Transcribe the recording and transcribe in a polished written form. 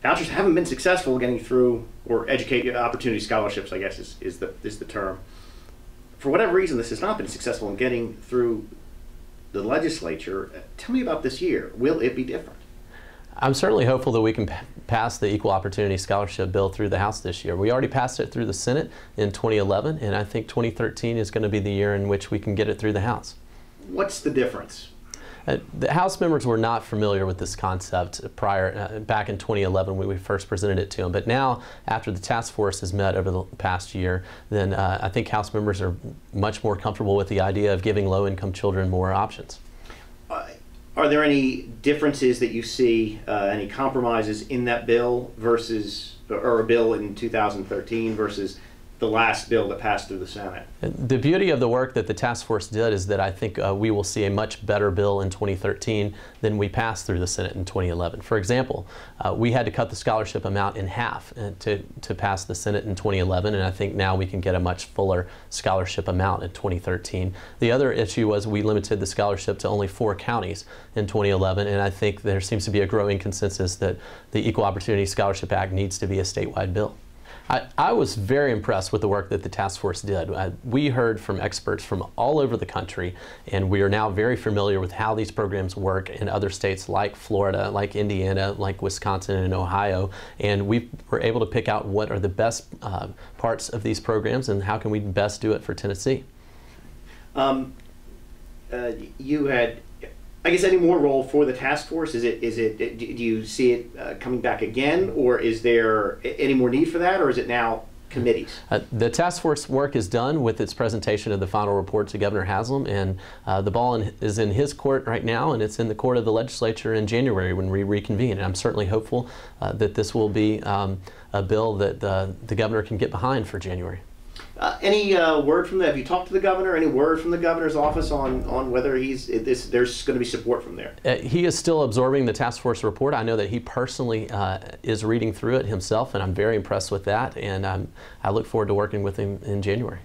vouchers haven't been successful getting through, or educate opportunity scholarships, I guess is the term. For whatever reason, this has not been successful in getting through the legislature. Tell me about this year. Will it be different? I'm certainly hopeful that we can pass the Equal Opportunity Scholarship bill through the House this year. We already passed it through the Senate in 2011, and I think 2013 is going to be the year in which we can get it through the House. What's the difference? The House members were not familiar with this concept back in 2011 when we first presented it to them. But now, after the task force has met over the past year, then I think House members are much more comfortable with the idea of giving low-income children more options. Are there any differences that you see, any compromises in that bill versus, or a bill in 2013 versus the last bill that passed through the Senate? The beauty of the work that the task force did is that I think we will see a much better bill in 2013 than we passed through the Senate in 2011. For example, we had to cut the scholarship amount in half to pass the Senate in 2011, and I think now we can get a much fuller scholarship amount in 2013. The other issue was we limited the scholarship to only 4 counties in 2011, and I think there seems to be a growing consensus that the Equal Opportunity Scholarship Act needs to be a statewide bill. I was very impressed with the work that the task force did. We heard from experts from all over the country, and we are now very familiar with how these programs work in other states like Florida, like Indiana, like Wisconsin and Ohio, and we were able to pick out what are the best parts of these programs and how can we best do it for Tennessee. You had, I guess, any more role for the task force? Do you see it coming back again, or is there any more need for that, or is it now committees? The task force work is done with its presentation of the final report to Governor Haslam, and the ball is in his court right now, and it's in the court of the legislature in January when we reconvene. And I'm certainly hopeful that this will be a bill that the governor can get behind for January. Any word from have you talked to the governor? Any word from the governor's office on whether there's going to be support from there? He is still absorbing the task force report. I know that he personally is reading through it himself, and I'm very impressed with that. And I look forward to working with him in January.